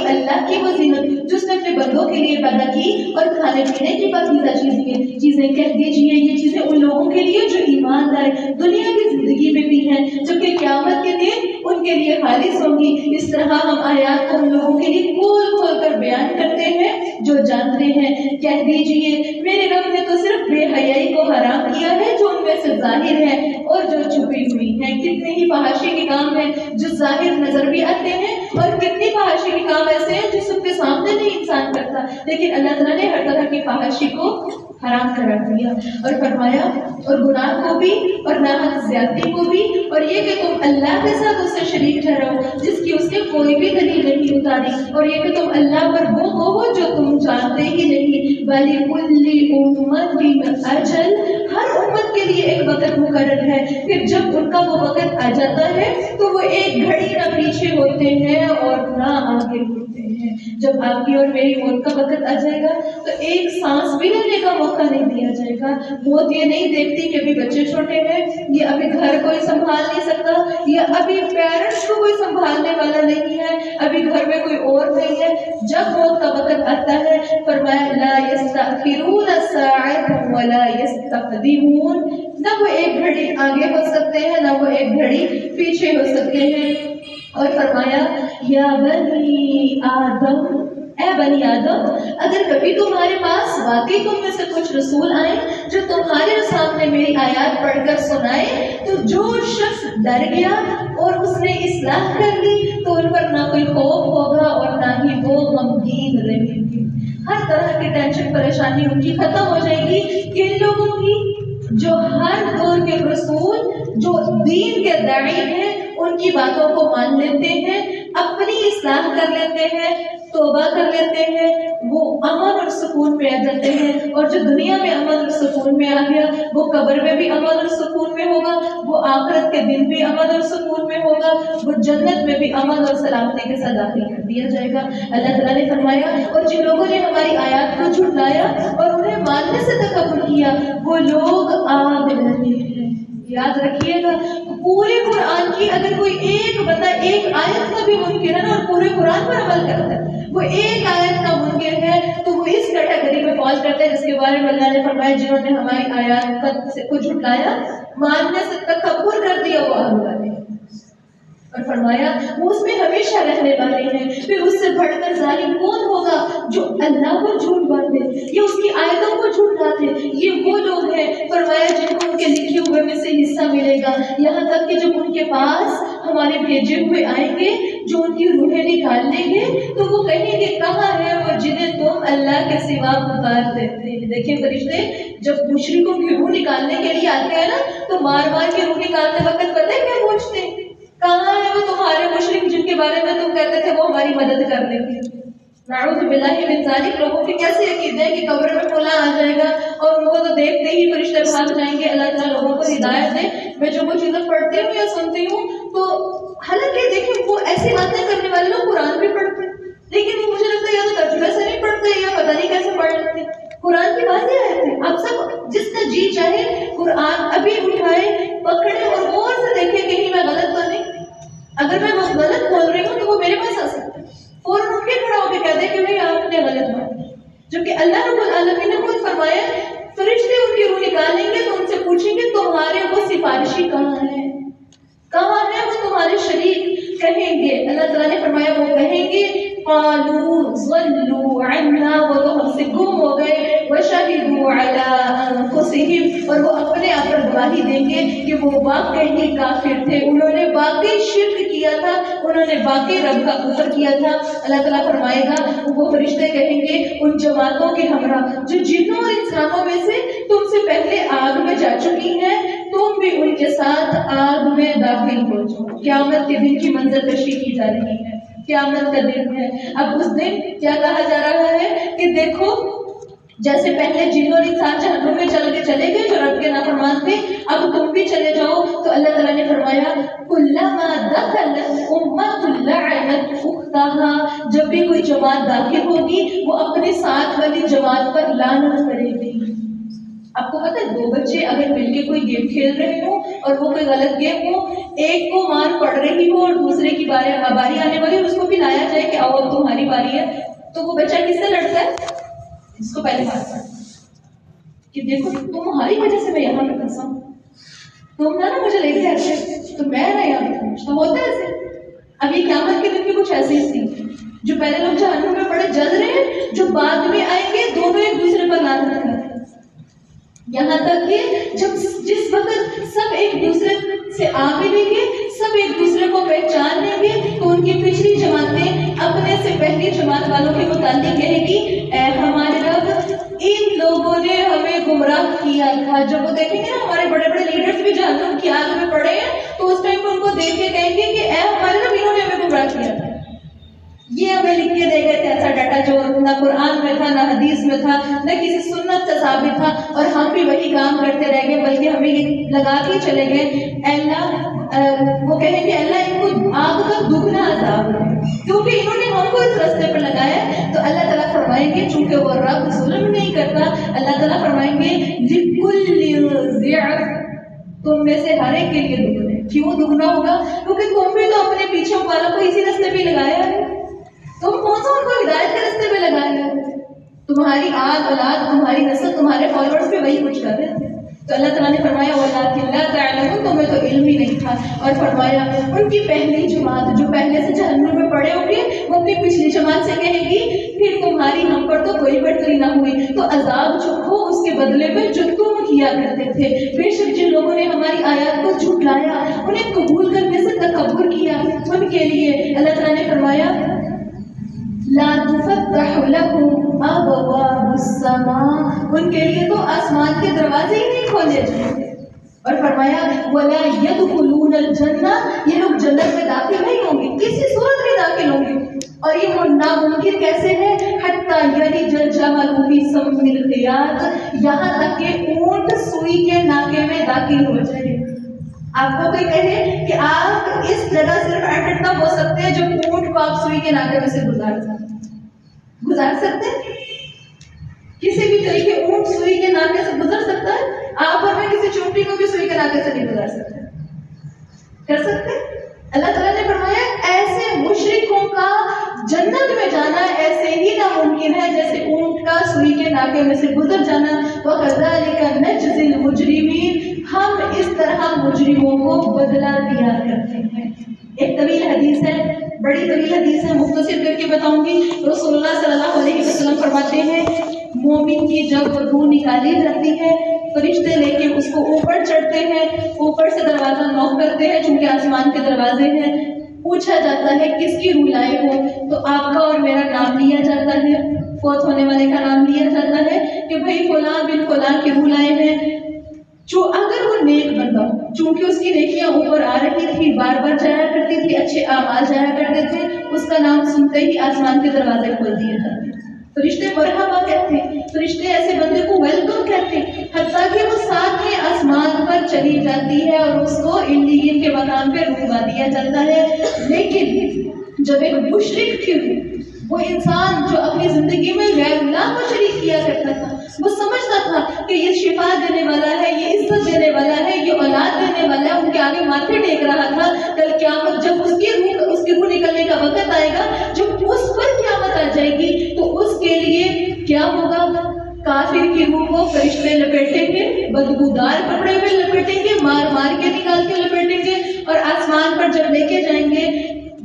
اللہ کی وہ زینت جو اس نے اپنے بندوں کے لیے پیدا کی، اور کھانے پینے کی پاکیزہ چیزیں کہہ دیجیے یہ چیزیں ان لوگوں کے لیے جو ایمان لائے دنیا کی زندگی میں بھی ہیں، جبکہ قیامت کے دن ان کے لیے خالص ہوں گی۔ اس طرح ہم آیات کو ان لوگوں کے لیے کھول کھول کر بیان کرتے ہیں جو جانتے ہیں۔ کہہ دیجیے میرے رب نے تو صرف بے حیائی کو حرام کیا ہے جو ان میں سے ظاہر ہے اور جو چھپی ہوئی ہے۔ کتنے ہی فحاشی کے کام ہیں جو ظاہر نظر بھی آتے ہیں، اور کتنی فحاشی کے کام ایسے ہیں جو سب کے سامنے نہیں انسان کرتا، لیکن اللہ تعالیٰ نے ہر طرح کی فحاشی کو حرام قرار دیا اور فرمایا اور گناہ کو بھی اور ناحق زیادتی کو بھی، اور یہ کہ تم اللہ کے ساتھ اسے شریک ٹھہراؤ جس کی اس نے کوئی بھی دلیل نہیں اتاری، اور یہ کہ تم اللہ پر وہ کہو جو تم جانتے ہی نہیں۔ وَلِكُلِّ أُمَّةٍ أَجَلٌ، ہر امت کے لیے ایک وقت مقرر ہے، پھر جب ان کا وہ وقت آ جاتا ہے تو وہ ایک گھڑی نہ پیچھے ہوتے ہیں اور نہ آگے ہوتے ہیں۔ جب آپ کی اور میری موت کا وقت آ جائے گا تو ایک سانس بھی لینے کا موقع نہیں دیا جائے گا۔ موت یہ نہیں دیکھتی کہ ابھی بچے چھوٹے ہیں، یہ ابھی گھر کوئی سنبھال نہیں سکتا، یا ابھی پیرنٹس کو کوئی سنبھالنے والا نہیں ہے، ابھی گھر میں کوئی اور نہیں ہے۔ جب موت کا وقت آتا ہے فرمایا لا يستأخرون ساعة ولا يستقدمون، نہ وہ ایک گھڑی آگے ہو سکتے ہیں نہ وہ ایک گھڑی پیچھے ہو سکتے ہیں۔ اور فرمایا یا بنی آدم، اے بنی آدم، اگر کبھی تمہارے پاس واقعی تم میں سے کچھ رسول آئیں جو تمہارے سامنے میری آیات پڑھ کر سنائے، تو جو شخص ڈر گیا اور اس نے اصلاح کر لی تو ان پر نہ کوئی خوف ہوگا اور نہ ہی وہ غمگین رہیں گے۔ ہر طرح کی ٹینشن پریشانی ان کی ختم ہو جائے گی۔ کن لوگوں کی؟ جو ہر دور کے رسول جو دین کے داعی ہیں ان کی باتوں کو مان لیتے ہیں، اپنی اصلاح کر لیتے ہیں، توبہ کر لیتے ہیں، وہ امن اور سکون میں آ جاتے ہیں۔ اور جو دنیا میں امن اور سکون میں آ گیا وہ قبر میں بھی امن اور سکون میں ہوگا، وہ آخرت کے دن بھی امن اور سکون میں ہوگا، وہ جنت میں بھی امن اور سلامتی کے ساتھ داخل کر دیا جائے گا۔ اللہ تعالیٰ نے فرمایا اور جن لوگوں نے ہماری آیات کو جھٹلایا اور انہیں ماننے سے تکبر کیا وہ لوگ آگ لگے ہیں۔ یاد رکھیے گا پورے قرآن کی اگر کوئی ایک بندہ ایک آیت کا بھی منکر ہے نا اور پورے قرآن پر عمل کرتا ہے، وہ ایک آیت کا منکر ہے تو وہ اس کیٹیگری میں فال کرتا ہے جس کے بارے میں اللہ نے فرمایا جنہوں نے ہماری آیات کو جھٹلایا، ماننے سے تکبر کر دیا، وہ آگ والے ہیں۔ اور فرمایا وہ اس میں ہمیشہ رہنے والے ہیں۔ پھر اس سے بڑھ کر ظالم کون ہوگا جو اللہ کو جھوٹ باندھے یا اس کی آیتوں کو جھٹلاتے؟ یہ وہ لوگ ہیں فرمایا جن کو ان کے لکھے ہوئے میں سے حصہ ملے گا، یہاں تک کہ جب ان کے پاس ہمارے بھیجے ہوئے آئیں گے جو ان کی روحیں نکال لیں گے تو وہ کہیں گے کہاں ہے وہ جنہیں تم اللہ کے سوا پکار دیتے ہیں۔ دیکھیں فرشتے جب مشرکوں کی روح نکالنے کے لیے آتے ہیں نا تو مار مار کے روح نکالتے وقت پتہ ہے کیا پوچھتے ہیں؟ کہاں ہے وہ تمہارے مشرک جن کے بارے میں تم کہتے تھے وہ ہماری مدد کر لیں گے؟ نعوذ باللہ من ذالک، لوگوں کی کیسے عقیدے ہیں کہ قبر میں فلاں آ جائے گا اور ان کو تو دیکھتے ہی فرشتے بھاگ جائیں گے۔ اللہ تعالیٰ لوگوں کو ہدایت دے۔ میں جو وہ چیزیں پڑھتی ہوں یا سنتی ہوں تو حالانکہ دیکھیں وہ ایسی باتیں کرنے والے لوگ قرآن بھی پڑھتے ہیں لیکن وہ مجھے لگتا ہے یا تو ترجمے سے نہیں پڑھتے یا پتہ نہیں کیسے پڑھ لیتے۔ قرآن کی باتیں آئے تھے، آپ سب جس کا جی چاہے قرآن ابھی اٹھائے پکڑے اور غور سے دیکھیں کہیں میں غلط تو نہیں۔ اگر میں غلط بول رہی ہوں تو وہ میرے پاس آ سکتا ہے، فوراً اٹھ کے کھڑا ہو کے کہہ دے کہ بھائی آپ نے غلط بات، جبکہ اللہ رب العالمین نے خود فرمایا فرشتے ان کی روح نکالیں گے تو ان سے پوچھیں گے تمہارے وہ سفارشی کہاں ہیں، کہاں ہے وہ تمہارے شریک؟ کہیں گے اللہ تعالیٰ نے فرمایا وہ کہیں گے قالوا ضلوا عنا، وہ تو ہم سے گم ہو گئے، وشہدوا علی انفسہم، اور وہ اپنے آپ پر گواہی دیں گے کہ وہ واقعی کافر تھے، انہوں نے واقعی شرک کیا تھا، انہوں نے واقعی رب کا کفر کیا تھا۔ اللہ تعالیٰ فرمائے گا وہ فرشتے کہیں گے ان جماعتوں کے ہمراہ جو جنوں اور انسانوں میں سے تم سے پہلے آگ میں جا چکی ہیں تم بھی ان کے ساتھ آگ میں داخل ہو جاؤ۔ قیامت کے دن کی منظر کشی کی جا رہی ہے، قیامت کا دن ہے۔ اب اس دن کیا کہا جا رہا ہے کہ دیکھو جیسے پہلے جن اور انسان جہنم میں چل کے چلے گئے جو رب کے نافرمان تھے، اب تم بھی چلے جاؤ۔ تو اللہ تعالیٰ نے فرمایا کلما دخلت امۃ لعنت اختها، جب بھی کوئی جماعت داخل ہوگی وہ اپنے ساتھ والی جماعت پر لعنت کرے گی۔ آپ کو پتہ ہے 2 بچے اگر مل کے کوئی گیم کھیل رہے ہوں اور وہ کوئی غلط گیم ہو، ایک کو مار پڑ رہی ہو اور دوسرے کی باری آنے والی اور اس کو بھی لایا جائے کہ آؤ اب تمہاری باری ہے، تو وہ بچہ کس سے لڑتا ہے؟ جس کو پہلے مار پڑتا کہ دیکھو تمہاری وجہ سے میں یہاں پہ پھنسا ہوں، تم نا مجھے لے کے آتے تو میں نا یہاں پہ پہنچتا، ہوتا ہے ایسے۔ اب یہ قیامت کے دن بھی کچھ ایسے ہی تھی، جو پہلے لوگ جہنم میں پڑے جل رہے ہیں، جو بعد میں آئیں گے دونوں ایک دوسرے پر لعنت کریں گے، یہاں تک کہ جس وقت سب ایک دوسرے سے آ ملیں گے، سب ایک دوسرے کو پہچان لیں گے، تو ان کی پچھلی جماعتیں اپنے سے پہلی جماعت والوں کے متعلق کہے گی اے ہمارے رب ان لوگوں نے ہمیں گمراہ کیا تھا۔ جب وہ دیکھیں گے نا ہمارے بڑے بڑے لیڈرز بھی جہنم کی آگ میں پڑے ہیں، تو اس ٹائم ان کو دیکھ کے کہیں گے کہ اے ہمارے رب انہوں نے ہمیں گمراہ کیا تھا، یہ ہمیں لکھ کے دے گئے تھے ایسا ڈاٹا جو نہ قرآن میں تھا، نہ حدیث میں تھا، نہ کسی سنت سے ثابت تھا، اور ہم بھی وہی کام کرتے رہ گئے، بلکہ ہمیں یہ لگا کے چلے گئے۔ اے اللہ وہ کہیں گے اللہ ان کو آگ کا دگنا عذاب ہے کیونکہ انہوں نے ہم کو اس راستے پر لگایا۔ تو اللہ تعالیٰ فرمائیں گے چونکہ وہ رب ظلم نہیں کرتا، اللہ تعالیٰ فرمائیں گے لِكُلِّ ضِعْفٍ، تم میں سے ہر ایک کے لیے دگنا ہے۔ کیوں دگنا ہوگا؟ کیونکہ تم بھی تو اپنے پیچھے والوں کو اسی راستے پہ لگایا ہے، تم کون سا ان کو ہدایت کے راستے پہ لگایا ہے؟ تمہاری اولاد تمہاری نسل تمہارے فالوورز پہ وہی کچھ کر رہے ہیں۔ تو اللہ تعالیٰ نے فرمایا وَلَٰكِن لَا تَعْلَمُونَ، تمہیں تو علم ہی نہیں تھا، اور فرمایا ان کی پہلی جماعت جو پہلے سے جہنم میں پڑے ہوں گے وہ اپنی پچھلی جماعت سے کہے گی پھر تمہاری ہم پر تو کوئی برتری نہ ہوئی، تو عذاب چکھو اس کے بدلے میں جو تم کیا کرتے تھے۔ بے شک جن لوگوں نے ہماری آیات کو جھٹلایا، انہیں قبول کرنے سے تکبر کیا، ان کے لیے اللہ تعالیٰ نے فرمایا لا تفتح لهم ابواب السماء، ان کے لیے تو آسمان کے دروازے ہی نہیں کھولے جائیں، اور فرمایا ولا يدخلون الجنہ، یہ لوگ جنت میں داخل نہیں ہوں گے، کسی صورت میں داخل ہوں گے، اور یہ ناممکن کیسے ہے؟ حتی یلج الجمل فی سم الخیاط، یہاں تک کہ اونٹ سوئی کے ناکے میں داخل ہو جائے۔ آپ کو کوئی کہے کہ آپ اس جگہ صرف انٹر تب ہو سکتے ہیں جب اونٹ کو آپ سوئی کے ناکے میں سے گزار سکتے ہیں؟ کسی بھی طریقے اونٹ سوئی کے ناکے سے گزر سکتا ہے؟ آپ اور میں کسی چونٹی کو بھی سوئی کے ناکے سے نہیں گزار سکتے، کر سکتے؟ اللہ تعالیٰ نے فرمایا ایسے مشرکوں کا جنت میں جانا ایسے ہی ناممکن ہے جیسے اونٹ کا سوئی کے ناکے میں سے گزر جانا۔ وَكَذَلِكَ نَجْزِي الْمُجْرِمِينَ، ہم اس طرح مجرموں کو بدلہ دیا کرتے ہیں۔ ایک طویل حدیث ہے، بڑی طویل حدیث ہے، مختصر کر کے بتاؤں گی۔ رسول اللہ صلی اللہ علیہ وسلم فرماتے ہیں مومن کی جب روح نکالی جاتی ہے فرشتے لے کے اس کو اوپر چڑھتے ہیں، اوپر سے دروازہ نوک کرتے ہیں چونکہ آسمان کے دروازے ہیں، پوچھا جاتا ہے کس کی روح لائے ہو، تو آپ کا اور میرا نام لیا جاتا ہے، فوت ہونے والے کا نام لیا جاتا ہے کہ بھائی فلاں بن فلاں کی روح لائے ہیں۔ جو اگر وہ نیک بندہ ہو، چونکہ اس کی نیکیاں اوپر آ رہی تھی، بار بار جایا کرتی تھی، اچھے اعمال جایا کرتے تھے، اس کا نام سنتے ہی آسمان کے دروازے کھول دیے جاتے ہیں، فرشتے مرحبا کہتے ہیں، فرشتے ایسے بندے کو ویلکم کہتے ہیں، حتیٰ کہ وہ ساتھ میں آسمان پر چلی جاتی ہے اور اس کو انڈین کے مقام پہ رکوا دیا جاتا ہے۔ لیکن جب ایک مشرک کی وہ انسان جو اپنی زندگی میں غیر اللہ کو شریک کیا کرتا تھا، وہ سمجھتا تھا کہ یہ شفا دینے والا ہے، یہ عزت دینے والا ہے، یہ اولاد دینے والا ہے، ان کے آگے ماتھے ٹیک رہا تھا، کل قیامت جب اس کی روح نکلنے کا وقت آئے گا، جب اس پر قیامت آ جائے گی تو اس کے لیے کیا ہوگا؟ کافر کی روح کو فرشتے لپیٹیں گے، بدبودار کپڑے میں لپیٹیں گے، مار مار کے نکال کے لپیٹیں گے، اور آسمان پر جب لے کے جائیں گے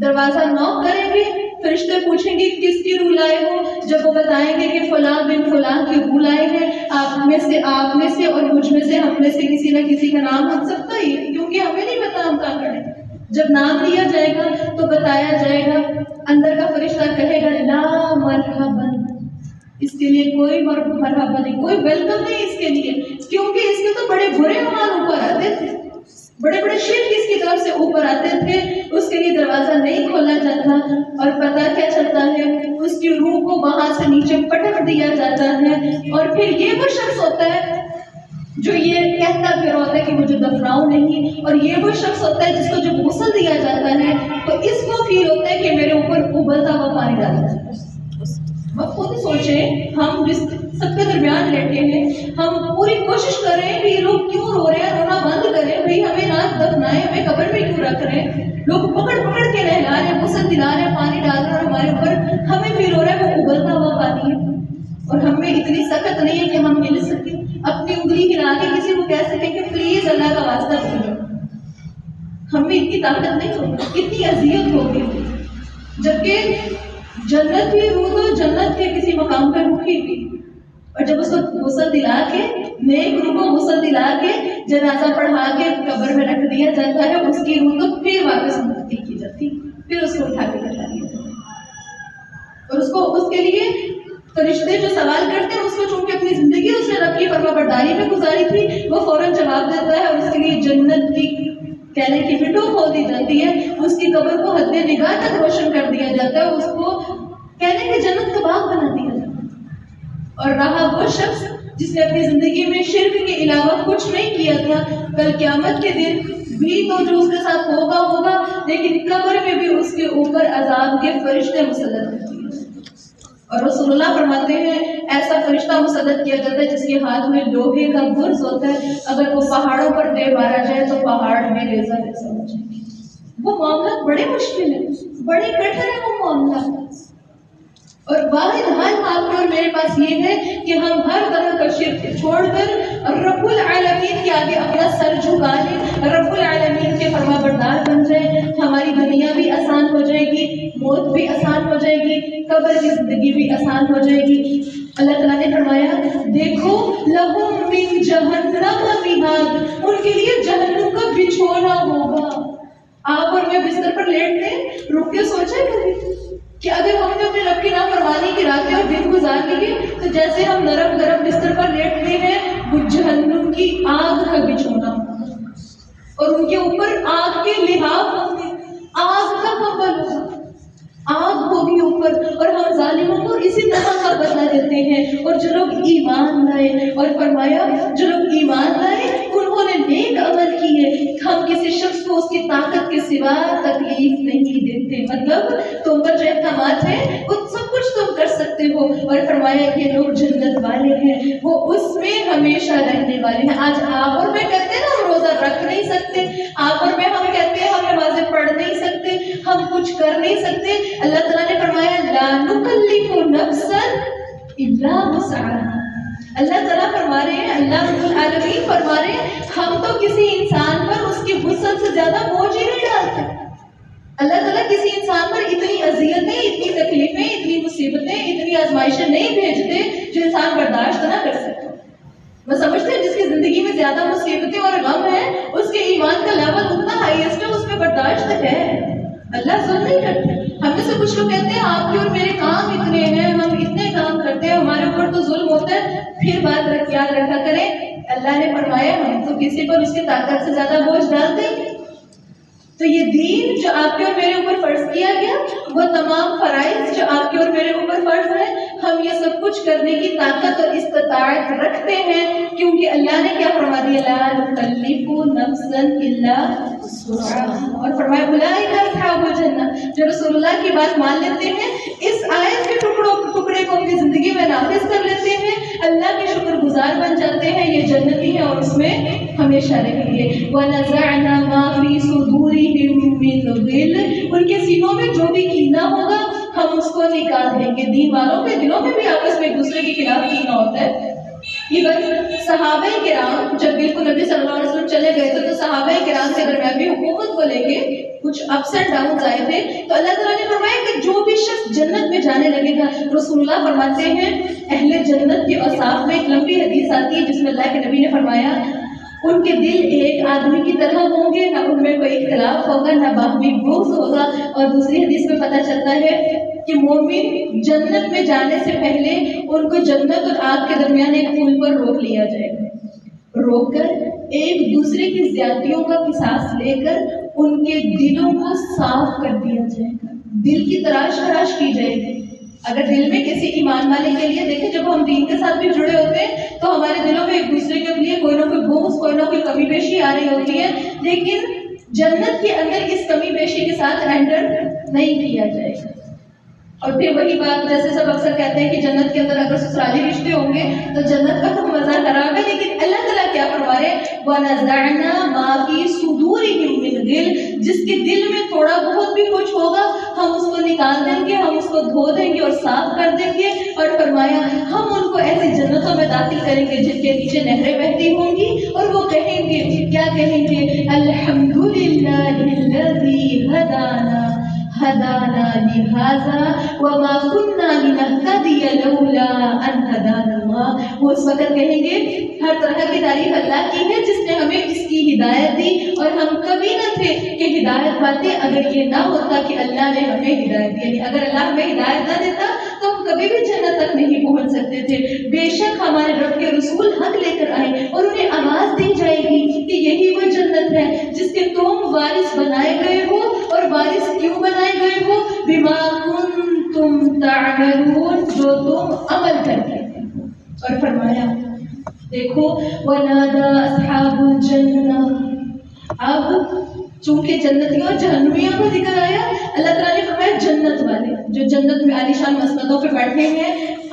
دروازہ نوک کریں گے، فرشتے پوچھیں گے کس کی روح لائے ہو، جب وہ بتائیں گے کہ فلاں بن فلاں کی روح لائے ہیں، آپ میں سے اور مجھ میں سے ہم میں سے کسی نہ کسی کا نام ہم سکتا ہی، کیونکہ ہمیں نہیں پتا ہم کہاں کھڑے۔ جب نام لیا جائے گا تو بتایا جائے گا، اندر کا فرشتہ کہے گا لا مرحبا، اس کے لیے کوئی مرحبا نہیں، کوئی ویلکم نہیں اس کے لیے، کیونکہ اس کے تو بڑے برے اعمال اوپر آتے تھے، بڑے بڑے شرک اس کی طرف سے اوپر آتے تھے، اس کے لیے دروازہ نہیں کھولا جاتا، اور پتہ کیا چلتا ہے اس کی روح کو وہاں سے نیچے پٹک دیا جاتا ہے، اور پھر یہ وہ شخص ہوتا ہے جو یہ کہتا پھر ہوتا ہے کہ مجھے دفناؤ نہیں، اور یہ وہ شخص ہوتا ہے جس کو جب غسل دیا جاتا ہے تو اس کو فیل ہوتا ہے کہ میرے اوپر ابلتا ہوا پانی ڈالا جاتا ہے۔ وہ خود سوچیں، ہم جس سب کے درمیان لیٹے ہیں، ہم پوری کوشش بنائے ہمیں قبر میں کیوں رکھ رہے ہیں؟ لوگ پکڑ پکڑ کے نہلا رہے ہیں، غسل دلا رہے ہیں، پانی ڈال رہے ہیں، اور ہمارے اوپر ہمیں فیل ہو رہا ہے وہ ابلتا ہوا پانی ہے، اور ہم میں اتنی سخت نہیں ہے کہ ہم مل سکیں اپنی انگلی ہلا کے کسی کو کہہ سکیں کہ پلیز اللہ کا واسطہ بھولو. ہم میں اتنی طاقت نہیں ہوگی، اتنی اذیت ہوگی. جبکہ جنت کی روح تو جنت کے کسی مقام پہ رکی ہوئی، اور جب اس کو غسل دلا کے، نیک روح کو غسل دلا کے جنازہ پڑھا کے قبر میں رکھ دیا جاتا ہے، اس کی روح تو پھر واپس منتقل کی جاتی، پھر اس کو اٹھا کے لگا دیا جاتا ہے. اور اس کے لیے فرشتے جو سوال کرتے ہیں، اس کو چونکہ اپنی زندگی اس نے رب کی فرما برداری میں گزاری تھی، وہ فوراً جواب دیتا ہے، اور اس کے لیے جنت کی کہنے کی ونڈو کھول دی جاتی ہے، اس کی قبر کو حد نگاہ تک روشن کر دیا جاتا ہے، اس کو کہنے کی جنت کا باغ بنا دیا جاتا ہے. اور رہا وہ شخص جس نے اپنی زندگی میں شرک کے علاوہ کچھ نہیں کیا تھا، کل قیامت کے دن بھی تو جو اس کے ساتھ ہوگا، لیکن قبر میں بھی اس کے اوپر عذاب کے فرشتے مسلط ہوتے ہیں. اور رسول اللہ فرماتے ہیں ایسا فرشتہ مسلط کیا جاتا ہے جس کے ہاتھ میں لوہے کا گرز ہوتا ہے، اگر وہ پہاڑوں پر دے مارا جائے تو پہاڑ میں ریزہ ریزہ ہو جائے گی. وہ معاملات بڑے مشکل ہیں، بڑے کٹھن ہیں وہ معاملات. اور واحد حل آپ کے اور میرے پاس یہ ہے کہ ہم ہر طرح کا شرک چھوڑ کر رب العالمین کے آگے اپنا سر جھکا لیں، رب العالمین کے فرما بردار بن جائیں. ہماری دنیا بھی آسان ہو جائے گی، موت بھی آسان ہو جائے گی، قبر کی زندگی بھی آسان ہو جائے گی. اللہ تعالیٰ نے فرمایا دیکھو لہم من جہنم مہاد، ان کے لیے جہنم کا بچھونا ہوگا. آپ اور میں بستر پر لیٹتے رک کے سوچے کبھی کہ اگر ہم نے اپنے رب کی نافرمانی کی راتیں اور دن گزار لیے تو جیسے ہم نرم گرم بستر پر لیٹتے ہیں، وہ جہنم کی آگ کا بچھونا ہوگا، اور ان کے اوپر آگ کے لحاف ہوں گے، آگ کا کمبل ہوگا، آگ ہوگی اوپر. اور ہم ظالموں کو اسی طرح کا بدلہ دیتے ہیں. اور جو لوگ ایمان لائے، اور فرمایا جو لوگ ایمان لائے انہوں نے نیک عمل کیے، ہم کسی شخص کو اس کی طاقت کے سوا تکلیف نہیں دیتے. مطلب تم پر جو احکامات ہیں وہ سب کچھ تم کر سکتے ہو. اور فرمایا یہ لوگ جنت والے ہیں، وہ اس میں ہمیشہ رہنے والے ہیں. آج آپ اور میں کہتے ہیں نا ہم روزہ رکھ نہیں سکتے، آپ اور میں ہم کہتے ہیں ہم نمازیں پڑھ نہیں سکتے، ہم کچھ کر نہیں سکتے. اللہ تعالیٰ نے فرمایا لا نکلف نفسا الا وسعها. اللہ تعالیٰ فرما رہے ہیں، اللہ رب العالمین فرما رہے ہیں ہم تو کسی انسان پر اس کی وسعت سے زیادہ بوجھ ہی نہیں ڈالتے. اللہ تعالیٰ کسی انسان پر اتنی اذیتیں، اتنی تکلیفیں، اتنی مصیبتیں، اتنی آزمائشیں نہیں بھیجتے جو انسان برداشت نہ کر سکتا. میں سمجھتے ہیں جس کی زندگی میں زیادہ مصیبتیں اور غم ہیں اس کے ایمان کا لیول اتنا ہائیسٹ ہے، اس میں برداشت ہے. اللہ ظلم نہیں کرتے. ہم میں سے کچھ لوگ کہتے ہیں آپ کے اور میرے کام اتنے ہیں، ہم اتنے کام کرتے ہیں، ہمارے اوپر تو ظلم ہوتا ہے. پھر بات یاد رکھا کریں اللہ نے فرمایا ہم تو کسی پر اس کی طاقت سے زیادہ بوجھ ڈالتے ہیں. تو یہ دین جو آپ کے اور میرے اوپر فرض کیا گیا، وہ تمام فرائض جو آپ کے اور میرے اوپر فرض ہیں، ہم یہ سب کچھ کرنے کی طاقت اور استطاعت رکھتے ہیں، کیونکہ اللہ نے کیا فرما دیا لا نکلف نفسا الا وسعها. اور فرمایا اولئک اصحاب الجنہ. جو رسول اللہ کی بات مان لیتے ہیں، اس آیت کے ٹکڑے کو اپنی زندگی میں نافذ کر لیتے ہیں، اللہ کے شکر گزار بن جاتے ہیں، یہ جنتی ہیں اور اس میں ہمیشہ رہیں گے. وَنَزَعْنَا مَا فِي صُدُورِهِم مِّن غِلٍّ. ان کے سینوں میں جو بھی کینہ ہوگا ہم اس کو نکال دیں گے. دین والوں کے دلوں میں بھی آپس میں ایک دوسرے کے خلاف کینہ ہوتا ہے. ایون صحابہ کرام جب بالکل نبی صلی اللہ علیہ وسلم چلے گئے تھے تو صحابہ کرام کے درمیان بھی حکومت کو لے کے کچھ اپس اینڈ ڈاؤنز آئے تھے. تو اللہ تعالیٰ نے فرمایا کہ جو بھی شخص جنت میں جانے لگے گا، رسول اللہ فرماتے ہیں اہل جنت کے اوصاف میں ایک لمبی حدیث آتی ہے جس میں اللہ کے نبی نے فرمایا ان کے دل ایک آدمی کی طرح ہوں گے، نہ ان میں کوئی اختلاف ہوگا، نہ باہمی بغض ہوگا. اور دوسری حدیث میں پتہ چلتا ہے کہ مومن جنت میں جانے سے پہلے ان کو جنت اور آگ کے درمیان ایک پل پر روک لیا جائے گا، روک کر ایک دوسرے کی زیادتیوں کا قصاص لے کر ان کے دلوں کو صاف کر دیا جائے گا. دل کی تراش کی جائے گی. اگر دل میں کسی ایمان والے کے لیے دیکھیں جب ہم دین کے ساتھ بھی جڑے ہوتے ہیں تو ہمارے دلوں میں ایک دوسرے کے لیے کوئی نہ کوئی بغض، کوئی نہ کوئی کمی بیشی آ رہی ہوتی ہے، لیکن جنت کے اندر اس کمی بیشی کے ساتھ انٹر نہیں کیا جائے گا. اور پھر وہی بات جیسے سب اکثر کہتے ہیں کہ جنت کے اندر اگر سسرالی رشتے ہوں گے تو جنت کا تو مزہ خراب ہے، لیکن اللہ تعالیٰ کیا فرما رہے ہیں، وَنَزَعْنَا مَا فِي صُدُورِهِم مِّنْ غِلٍّ، جس کے دل میں تھوڑا بہت بھی کچھ ہوگا ہم اس کو نکال دیں گے، ہم اس کو دھو دیں گے اور صاف کر دیں گے، اور فرمایا ہم ان کو ایسی جنتوں میں داخل کریں گے جن کے نیچے نہریں بہتی ہوں گی، اور وہ کہیں گے، کیا کہیں گے، الحمدللہ الذی ہدانا لہذا وما كنا لنهتدی لولا ان ہدانا اللہ۔ وہ اس وقت کہیں گے ہر طرح کی تعریف اللہ کی ہے جس نے ہمیں اس کی ہدایت دی، اور ہم کبھی نہ تھے کہ ہدایت پاتے اگر یہ نہ ہوتا کہ اللہ نے ہمیں ہدایت دی، یعنی اگر اللہ ہمیں ہدایت نہ دیتا تو ہم کبھی بھی جنت تک نہیں پہنچ سکتے تھے۔ بے شک ہمارے رب کے رسول حق لے کر آئے اور انہیں آواز دی جائے گی کہ یہی وہ جنت ہے جس کے تم وارث بنائے گئے ہو، اور وارث کیوں بنائے گئے ہو، بما کنتم تعملون، جو تم عمل کرتے ہیں۔ اور فرمایا دیکھو ونادى اصحاب الجنہ، اب چونکہ جنتیوں اور جہنمیوں کا ذکر آیا، اللہ تعالیٰ نے فرمایا جنت والے جو جنت میں عالیشان مسندوں پہ بیٹھے ہیں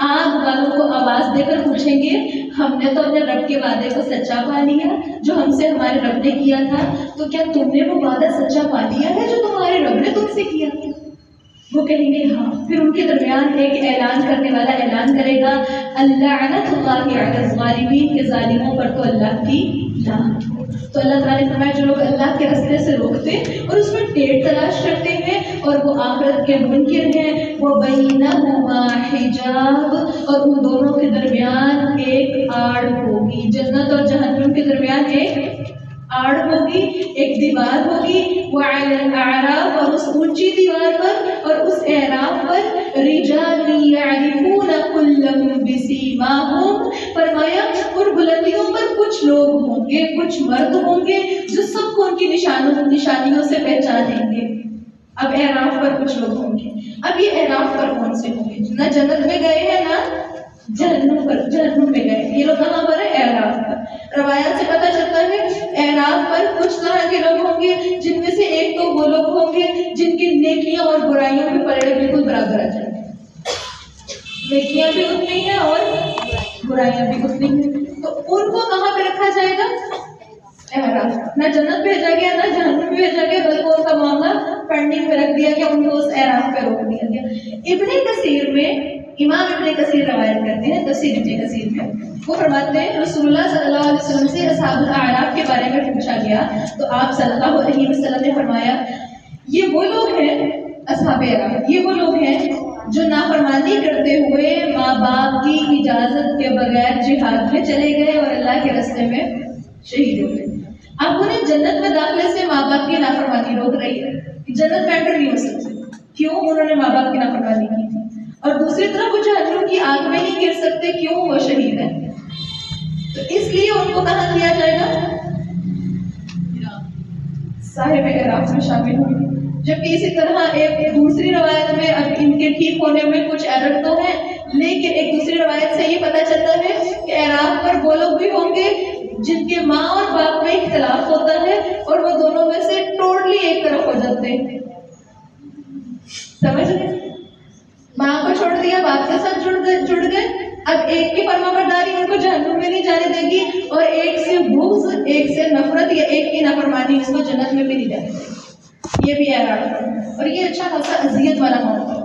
آگ والوں کو آواز دے کر پوچھیں گے ہم نے تو اپنے رب کے وعدے کو سچا پا لیا جو ہم سے ہمارے رب نے کیا تھا، تو کیا تم نے وہ وعدہ سچا پا لیا ہے جو تمہارے رب نے تم سے کیا تھا؟ وہ کہیں گے ہاں۔ پھر ان کے درمیان ایک اعلان کرنے والا اعلان کرے گا اللعنۃ اللہ علی الظالمین، کے ظالموں پر تو اللہ کی لعنت ہو۔ تو اللہ تعالیٰ نے فرمایا جو لوگ اللہ کے راستے سے روکتے اور اس میں ٹیڑھ تلاش کرتے ہیں اور وہ آخرت کے منکر ہیں، وہ بینہما حجاب، اور ان دونوں کے درمیان ایک آڑ ہوگی، جنت اور جہنم کے درمیان ایک آڑ ہوگی، ایک دیوار ہوگی، وعلی الاعراف، اور اس اونچی دیوار پر اور اس اعراف پر رجال یعرفون کلا بسیماہم، فرمایا ان بلندیوں پر کچھ لوگ ہوں گے، کچھ مرد ہوں گے جو سب کو ان کی نشانیوں سے پہچانیں گے۔ اب اعراف پر کچھ لوگ ہوں گے، اب یہ اعراف پر کون سے ہوں گے؟ نہ جنت میں گئے ہیں نہ جہنم میں گئے، یہ لوگ کہاں پر ہے؟ اعراف پر۔ روایات سے پتہ چلتا ہے اعراف پر کچھ طرح کے لوگ ہوں گے جن میں سے ایک تو وہ لوگ ہوں گے جن کی نیکیاں اور برائیوں کے پلڑے بالکل برابر آ جائیں گے، نیکیاں بھی اتنی ہیں اور برائیاں بھی اتنی ہیں، تو ان کو کہاں پہ رکھا جائے گا؟ اعراف۔ نہ جنت بھیجا گیا نہ جہنم بھیجا گیا، بلکہ ان کا معاملہ پڑھنے پہ رکھ دیا گیا، ان کو اس اعراف پہ روک دیا گیا۔ ابن کثیر میں، امام ابن کثیر روایت کرتے ہیں تفسیر ابن کثیر میں، وہ فرماتے ہیں رسول اللہ صلی اللہ علیہ وسلم سے اصحاب الاعراف کے بارے میں پوچھا گیا تو آپ صلی اللہ علیہ وسلم نے فرمایا یہ وہ لوگ ہیں، اصحاب اعراف یہ وہ لوگ ہیں جو نافرمانی کرتے ہوئے ماں باپ کی اجازت کے بغیر جہاد میں چلے گئے اور اللہ کے راستے میں شہید ہو گئے۔ اب انہیں جنت میں داخلے سے ماں باپ کی نافرمانی روک رہی ہے، جنت میں انٹر نہیں ہو سکتے، کیوں؟ انہوں نے ماں باپ کی نافرمانی کی تھی، اور دوسری طرف وہ جہنم کی آگ میں نہیں گر سکتے، کیوں؟ وہ شہید ہیں، تو اس لیے ان کو کہاں کیا جائے گا؟ صاحب اعراف میں شامل ہوں گے۔ جبکہ اسی طرح ایک دوسری روایت میں، اب ان کے ٹھیک ہونے میں کچھ ایرر تو ہے، لیکن ایک دوسری روایت سے یہ پتہ چلتا ہے کہ اعراف پر وہ لوگ بھی ہوں گے جن کے ماں اور باپ میں اختلاف ہوتا ہے اور وہ دونوں میں سے ٹوٹلی ایک طرف ہو جاتے ہیں، سمجھ گئے؟ ماں کو چھوڑ دیا، باپ کے ساتھ جڑ گئے، اب ایک کی فرما برداری ان کو جہنم میں نہیں جانے دے گی، اور ایک سے بغض، ایک سے نفرت، یا ایک کی نافرمانی اس کو جنت میں بھی نہیں جانے دے گی۔ یہ بھی اعراف ہے، اور یہ اچھا خاصا اذیت والا موقع ہے۔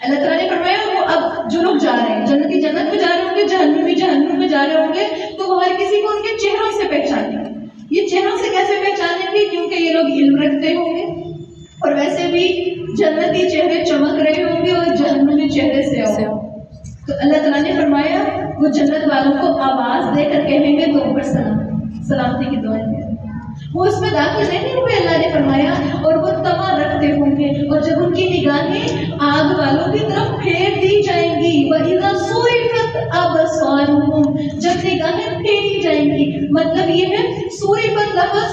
اللہ تعالیٰ نے فرمایا وہ اب جو لوگ جا رہے ہیں جنتی جنت میں جا رہے ہوں گے، جہنم میں جا رہے ہوں گے، تو وہ ہر کسی کو ان کے چہروں سے پہچانیں گے۔ یہ چہروں سے کیسے پہچانیں گے؟ کیونکہ یہ لوگ علم رکھتے ہوں گے، اور ویسے بھی جنتی چہرے چمک رہے ہوں گے اور جہنمی چہرے سے ہو۔ تو اللہ تعالیٰ نے فرمایا وہ جنت والوں کو آواز دے کر کہیں گے تم پر سلامتی کی دعائیں دیں۔ وہ اس میں داخل نہیں ہوئے، اللہ نے فرمایا، اور وہ تما رکھتے ہوں گے، اور جب ان کی نگاہیں آگ والوں کی طرف پھیر دی جائیں گی، وَإِذَا صُرِفَتْ أَبْصَارُهُمْ، جب نگاہیں پھیری جائیں گی، مطلب یہ ہے صُرِفَت لفظ،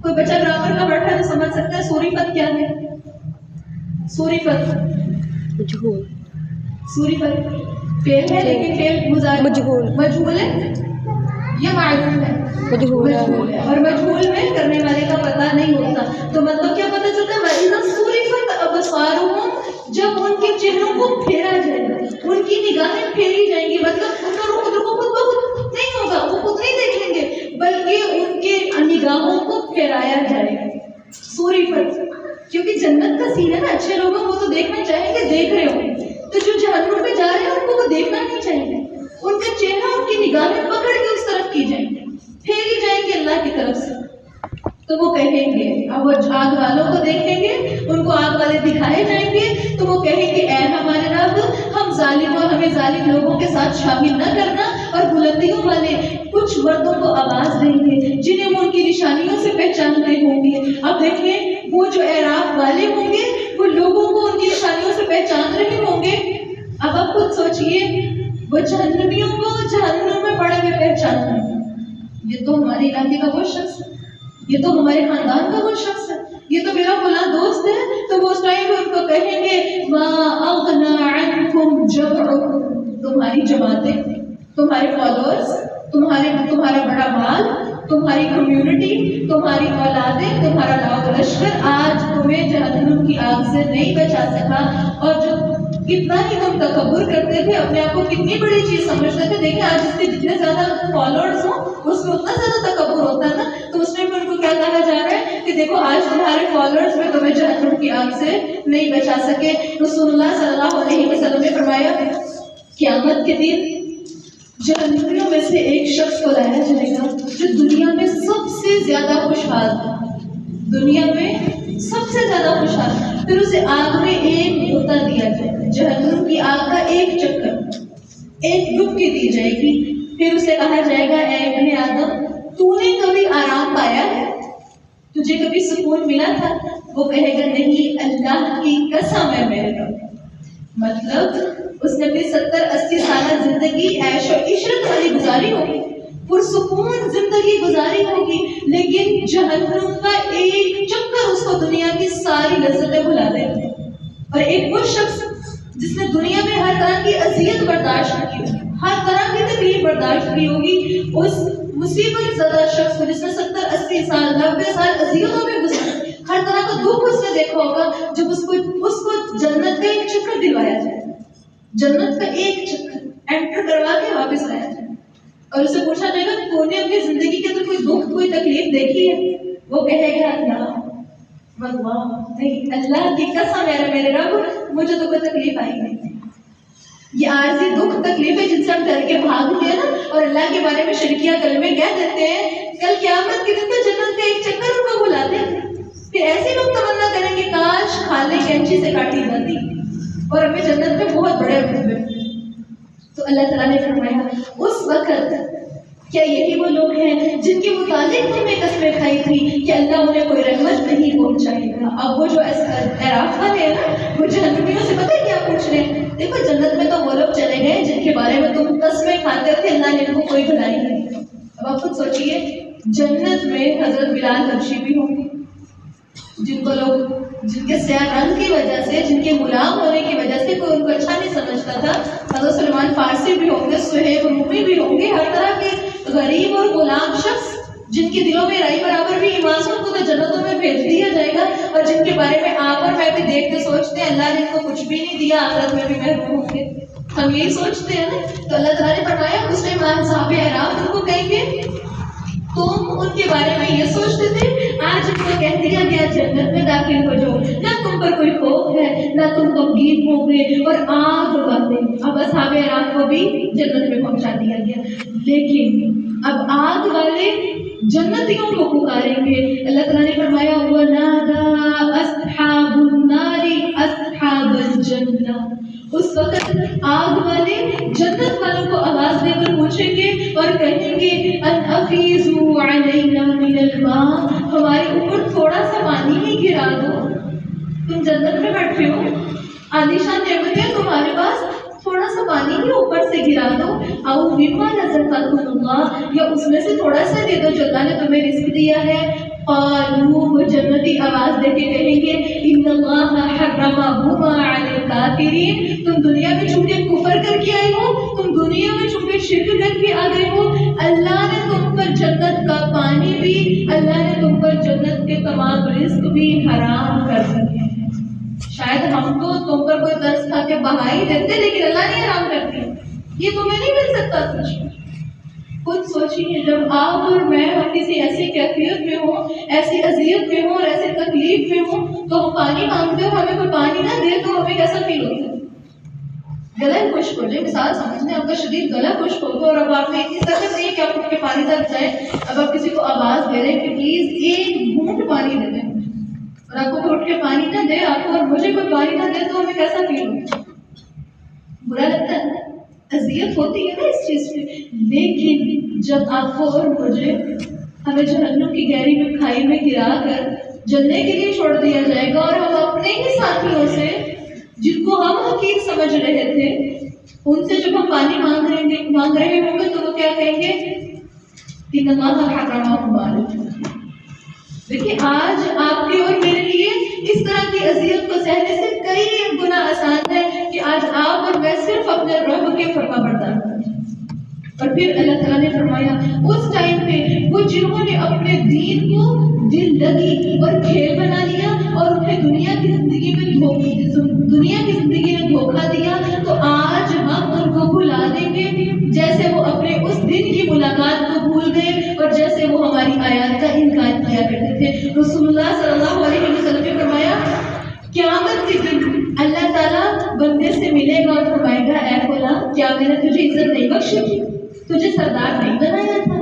کوئی بچہ گرامر کا بیٹھا تو سمجھ سکتا ہے صُرِفَت کیا ہے؟ صُرِفَت صُرِفَت فعل ہے، لیکن فعل مجہول ہے یا معلوم ہے؟ مجہول ہے، اور مجہول میں کرنے والے کا پتہ نہیں ہوتا، تو مطلب کیا پتہ چلتا ہے؟ وَإِذَا صُرِفَتْ أَبْصَارُهُمْ، جب ان کے چہروں کو پھیرا جائے گا، ان کی نگاہیں پھیری جائیں گی، مطلب ان کا رخ خود بخود نہیں ہوگا، وہ خود نہیں دیکھیں گے بلکہ ان کے نگاہوں کو پھیرایا جائے گا سوری پر، کیونکہ جنت کا سین ہے نا، اچھے لوگوں کو تو دیکھنا چاہیں گے، دیکھ رہے ہوں گے، تو جو جہنم میں جا رہے ہیں ان کو وہ دیکھنا نہیں چاہیں گے، ان کا چہرہ ان کی نگاہیں پکڑ کے اس طرف کی جائیں گے، پھیری جائیں گے اللہ کی طرف سے، تو وہ کہیں گے، اب وہ آگ والوں کو دیکھیں گے، ان کو آگ والے دکھائے جائیں گے، تو وہ کہیں گے اے ہمارے رب، ہم ظالم اور ہمیں ظالم لوگوں کے ساتھ شامل نہ کرنا، اور بلندیوں والے کچھ مردوں کو آواز دیں گے جنہیں وہ ان کی نشانیوں سے پہچانتے ہوں گے۔ اب دیکھیں وہ جو اعراف والے ہوں گے وہ لوگوں کو ان کی نشانیوں سے پہچان رہے ہوں گے۔ اب آپ خود سوچئے وہ جہنمیوں کو جہنم میں پڑے ہوئے پہچان رہے ہیں، یہ تو ہمارے علاقے کا وہ شخص ہے، یہ تو ہمارے خاندان کا وہ شخص ہے، یہ تو میرا فلاں دوست ہے، تو وہ اس ٹائم ان کو کہیں گے ما اغنى عنكم جمعكم، تمہاری جماعتیں، تمہارے فالوورز، تمہارا بڑا مال، تمہاری کمیونٹی، تمہاری اولادیں، تمہارا لاؤ لشکر آج تمہیں جہنم کی آگ سے نہیں بچا سکا۔ اور جو کتنا ہی تم تکبر کرتے تھے، اپنے آپ کو کتنی بڑی چیز سمجھتے تھے، دیکھیں آج اس کے جتنے زیادہ فالوورز ہوں اس میں اتنا زیادہ تکبر ہوتا تھا، تو اس میں ان کو کیا کہا جا رہا ہے کہ دیکھو آج تمہارے فالوورز میں تمہیں جہنم کی آگ سے نہیں بچا سکے۔ رسول اللہ صلی اللہ علیہ وسلم نے فرمایا قیامت کے دن جہنمیوں میں سے ایک شخص کو لایا جائے گا جو دنیا میں سب سے زیادہ خوشحال تھا، دنیا میں سب سے زیادہ خوشحال، پھر اسے آگ میں ایک غوطہ دیا جائے گا، جہنم کی آگ کا ایک چکر، ایک ڈبکی دی جائے گی، پھر اسے کہا جائے گا اے ابن آدم تو نے کبھی آرام پایا ہے، تجھے کبھی سکون ملا تھا؟ وہ کہے گا نہیں اللہ کی قسم ہے میرے رب، مطلب اس نے اپنی 70-80 سالہ زندگی عیش و عشرت والی گزاری ہوگی، پرسکون زندگی گزاری ہوگی، لیکن جہنم کا ایک چکر اس کو دنیا کی ساری لذتیں بھلا دے گا۔ اور ایک وہ شخص جس نے دنیا میں ہر طرح کی اذیت برداشت کی ہوگی، ہر طرح کی تکلیف برداشت کی ہوگی، اس مصیبت زدہ شخص کو جس نے 70-80 سال 90 سال اذیتوں میں گزارے، ہر طرح کا دکھ اس نے دیکھا ہوگا، جب اس کو جنت کا ایک چکر دلوایا جائے، جنت کا ایک چکر انٹر کروا کے واپس لایا جائے اور اسے پوچھا جائے گا تو نے اپنی زندگی کے اندر کوئی دکھ کوئی تکلیف دیکھی ہے؟ وہ کہے گا لا واللہ نہیں، اللہ کی قسم ہے میرے رب مجھے تو کوئی تکلیف آئی نہیں۔ یہ عارضی دکھ تکلیفیں جن سے ہم ڈر کے بھاگتے ہیں نا اور اللہ کے بارے میں شرکیہ کلمے کہہ دیتے ہیں، کل قیامت کے دن تو جنت کا ایک چکر ان کو بلا دیں، پھر ایسے لوگ تمنا کریں گے کاش کھالے کینچی سے کاٹی جاتی اور ہمیں جنت میں بہت بڑے ہوئے۔ تو اللہ تعالیٰ نے فرمایا اس وقت کیا یہی وہ لوگ ہیں جن کے متعلق تم نے قسمیں کھائی تھی کہ اللہ انہیں کوئی رحمت نہیں پہنچائے گا؟ اب وہ جو اعراف والے ہیں نا وہ جہنمیوں سے پتہ کیا پوچھ رہے ہیں، دیکھو جنت میں تو وہ لوگ چلے گئے جن کے بارے میں تم قسمیں کھاتے تھے اللہ نے ان کو کوئی بھلائی نہیں۔ اب آپ خود سوچئے جنت میں حضرت بلال حبشی بھی ہوں گے جن کو لوگ جن کے سیاہ رنگ کی وجہ سے، جن کے غلام ہونے کی وجہ سے کوئی ان کو اچھا نہیں سمجھتا تھا، حضرت سلمان فارسی بھی ہوں گے، سہیب رومی بھی ہوں گے، ہر طرح کے غریب اور غلام شخص جن کے دلوں میں رائی برابر بھی ایمان سے ان کو تو جنتوں میں بھیج دیا جائے گا، اور جن کے بارے میں آپ اور میں بھی دیکھتے سوچتے ہیں اللہ نے ان کو کچھ بھی نہیں دیا، آخرت میں بھی محروم ہوں گے، ہم یہی سوچتے ہیں نا۔ تو اللہ تعالیٰ نے فرمایا اس ٹائم صاحب اعراف ان کو کہیں گے تم ان کے بارے میں یہ سوچتے تھے، آج ان کو کہہ دیا گیا جنت میں داخل ہو جاؤ، نہ تم پر کوئی خوف ہے نہ تم غمگین ہو گئے، اور آگ والے اب اصحاب اعراف کو بھی جنت میں پہنچا دیا گیا، لیکن اب آگ والے جنتیوں کو پکاریں گے۔ اللہ تعالیٰ نے فرمایا وَنَادَى أَصْحَابُ النَّارِ أَصْحَابَ الْجَنَّةِ، اس وقت آگ والے جنت والوں کو آواز دے کر پوچھیں گے اور کہیں گے ان افیضوا علینا من الماء، ہمارے اوپر تھوڑا سا پانی ہی گرا دو، تم جنت میں بیٹھے ہو، عالیشان نعمتیں تمہارے پاس، تھوڑا سا پانی ہی اوپر سے گرا دو، او مما رزقکم اللہ، یا اس میں سے تھوڑا سا دے دو جو اللہ نے تمہیں رزق دیا ہے۔ قالوا، وہ جنتی آواز دے کے کہیں گے ان اللہ حرمہما علی الکافرین، تم دنیا میں چونکہ کفر کر کے آئے ہو، تم دنیا میں چونکہ شرک کر کے آ گئے ہو، اللہ نے تم پر جنت کا پانی بھی، اللہ نے تم پر جنت کے تمام رزق بھی حرام کر دیے ہیں۔ شاید ہم تو تم پر کوئی ترس کھا کے بہا ہی دیتے، لیکن اللہ نے حرام کر دیا، یہ تمہیں نہیں مل سکتا کچھ۔ خود سوچیے جب آپ اور میں ہم کسی ایسی کیفیت میں ہوں، ایسی اذیت میں ہوں اور ایسی تکلیف میں ہوں، تو ہم پانی مانگتے ہو، ہمیں کوئی پانی نہ دے تو ہمیں کیسا فیل ہوتا ہے؟ گلا خشک ہو جائے، مثال سمجھنے آپ کا شدید گلا خشک ہوگا اور اب آپ میں اتنی طاقت نہیں ہے کہ آپ اٹھ کے پانی تک جائیں، اب آپ کسی کو آواز دے رہے ہیں کہ پلیز ایک گھونٹ پانی دے دیں، اور آپ کو اٹھ کے پانی نہ دے، آپ کو اور مجھے کوئی پانی نہ دے تو ہمیں کیسا فیل ہوتا ہے؟ برا لگتا ہے، اذیت ہوتی ہے نا اس چیز پہ۔ لیکن جب آپ کو اور مجھے ہمیں جہنم کی گہری میں کھائی میں گرا کر جلنے کے لیے چھوڑ دیا جائے گا، اور ہم اپنے ہی ساتھیوں سے جن کو ہم حقیر سمجھ رہے تھے ان سے جب ہم پانی مانگ رہے ہوں گے تو وہ کیا کہیں گے؟ کہ اللہ حرمہم علیکم۔ دیکھیے آج آپ کے اور میرے لیے اس طرح کی اذیت کو سہنے سے کئی گنا آسان ہے کہ آج آپ اور میں صرف اپنے رب کے فرما بردار ہیں۔ اور پھر اللہ تعالیٰ نے فرمایا اس ٹائم پہ وہ جنہوں نے اپنے دین کو دل لگی اور کھیل بنا لیا اور انہیں دنیا کی زندگی میں دھوکہ دیا، تو آج ہم ان کو بھلا دیں گے جیسے وہ اپنے اس دن کی ملاقات کو بھول گئے اور جیسے وہ ہماری آیات کا انکار کیا کرتے تھے۔ رسول اللہ صلی اللہ علیہ وسلم نے فرمایا قیامت کے دن اللہ تعالیٰ بندے سے ملے گا اور فرمائے گا اے فلاں، کیا میں نے تجھے عزت نہیں بخشی تھی؟ تجھے سردار نہیں بنایا تھا؟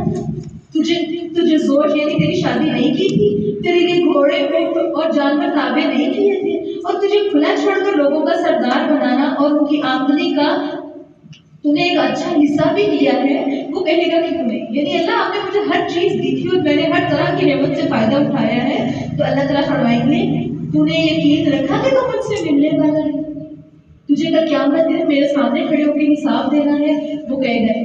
تجھے زوج یعنی تیری شادی نہیں کی تھی؟ تیرے لیے گھوڑے اور جانور تابع نہیں کیے تھے؟ اور تجھے کھلا چھوڑ کر لوگوں کا سردار بنانا اور ان کی آمدنی کا تُونے ایک اچھا حصہ بھی لیا ہے؟ وہ کہے گا کہ تمہیں، یعنی اللہ آپ نے مجھے ہر چیز دی تھی اور میں نے ہر طرح کی نعمت سے فائدہ اٹھایا ہے، تو اللہ تعالیٰ فرمائیں گے تو نے یقین رکھا کہ تم مجھ سے ملنے والا ہے؟ تجھے کا قیامت دن میرے سامنے کھڑے ہو کے حساب دینا ہے؟ وہ کہے گا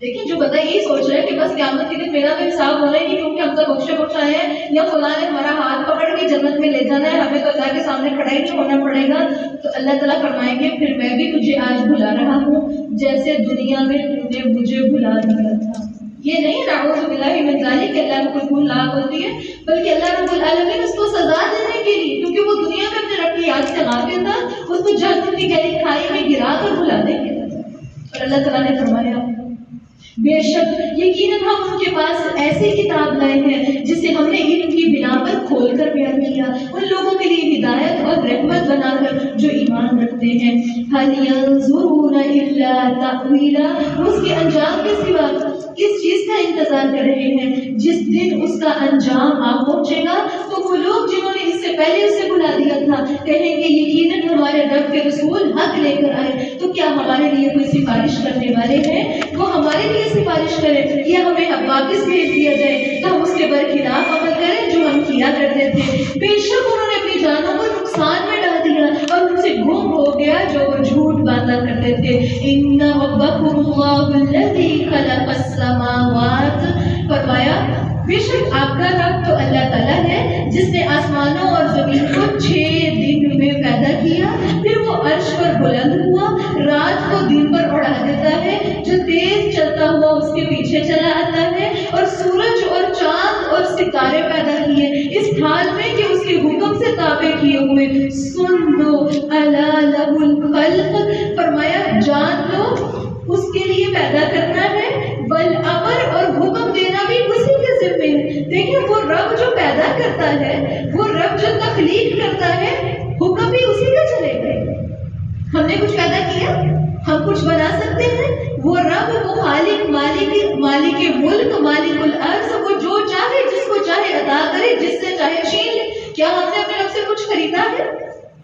لیکن جو بندہ یہی سوچ رہا ہے کہ بس قیامت کے دن میرا تو حساب ہونا ہی نہیں کیونکہ ہم تو بخشے بخشائے ہیں یا فلاں نے ہمارا ہاتھ پکڑ کے جنت میں لے جانا ہے، ہمیں تو اللہ کے سامنے کھڑا ہی نہیں ہونا پڑے گا، تو اللہ تعالیٰ فرمائیں گے پھر میں بھی تجھے آج بھلا رہا ہوں جیسے دنیا میں تو نے مجھے بھلا دیا تھا۔ یہ نہیں نعوذ باللہ من ذالک کہ اللہ کو کوئی بھول لاحق ہوتی ہے، بلکہ اللہ رب العالمین اس کو سزا دینے کے لیے، کیونکہ وہ دنیا میں اپنے رب کی یاد سے غافل تھا، اس کو جہنم کی گہری کھائی میں گرا کر بھلا دیں گے۔ اور اللہ تعالیٰ نے فرمایا بے شک یقیناً ہم ان کے پاس ایسی کتاب لائے ہیں جسے ہم نے علم کی بنا پر کھول کر بیان کیا، ان لوگوں کے لیے ہدایت اور رحمت بنا کر جو ایمان رکھتے ہیں۔ هل ينظرون الا تأویلا، اس کے انجام کے سوا کس چیز کا انتظار کر رہے ہیں؟ جس دن اس کا انجام آ پہنچے گا تو وہ لوگ جنہوں نے اس سے پہلے اسے بلا دیا تھا کہیں گے یقیناً ہمارے رب کے رسول حق لے کر آئے، تو کیا ہمارے لیے کوئی سفارش کرنے والے ہیں؟ وہ ہمارے لیے سفارش کرے یا ہمیں واپس بھیج دیا جائے تو ہم اس کے برخلاف عمل کریں جو ہم کیا کرتے تھے۔ بے شک انہوں نے اپنی جانوں کو نقصان میں ڈال دیا اور ان سے گم ہو گیا جو وہ جھوٹ باندھا کرتے تھے۔ ان ربکم اللہ الذی خلق السماوات، فرمایا بے شک آپ کا رب تو اللہ تعالیٰ ہے جس نے آسمانوں اور زمین کو 6 دن میں پیدا کیا، پھر وہ عرش پر بلند ہوا، رات کو دن پر اڑا دیتا ہے، جو تیز چلتا ہوا اس کے پیچھے چلا آتا ہے، اور سورج اور چاند اور ستارے پیدا کیے اس حال میں کہ اس کے حکم سے تابع کیے ہوئے۔ سن لو الا لہ الخلق، فرمایا جان لو اس کے لیے پیدا کرنا ہے، بل امر اور حکم دینا بھی اسی کے ذمہ ہے۔ دیکھیں وہ رب جو پیدا کرتا ہے، وہ رب جو تخلیق کرتا ہے، حکم بھی اسی کا چلے گا۔ ہم نے کچھ پیدا کیا؟ ہم کچھ بنا سکتے ہیں؟ وہ رب، وہ خالق، مالک ملک، مالک الارض، وہ جو چاہے جس کو چاہے عطا کرے، جس سے چاہے چھین لے۔ کیا ہم نے اپنے رب سے کچھ خریدا ہے؟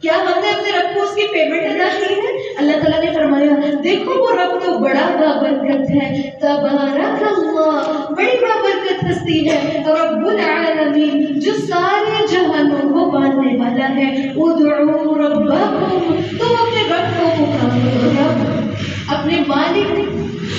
کیا ہم نے اپنے رب کو اس کی پیمنٹ ادا کی ہے؟ اللہ تعالیٰ نے فرمایا دیکھو وہ رب تو بڑا بابرکت ہے، تبارک اللہ، بڑی بابرکت ہستی ہے، رب العالمین جو سارے جہانوں کو باندھنے والا ہے۔ ادعوا ربکم، تم اپنے رب کو پکارو، رب اپنے مالک،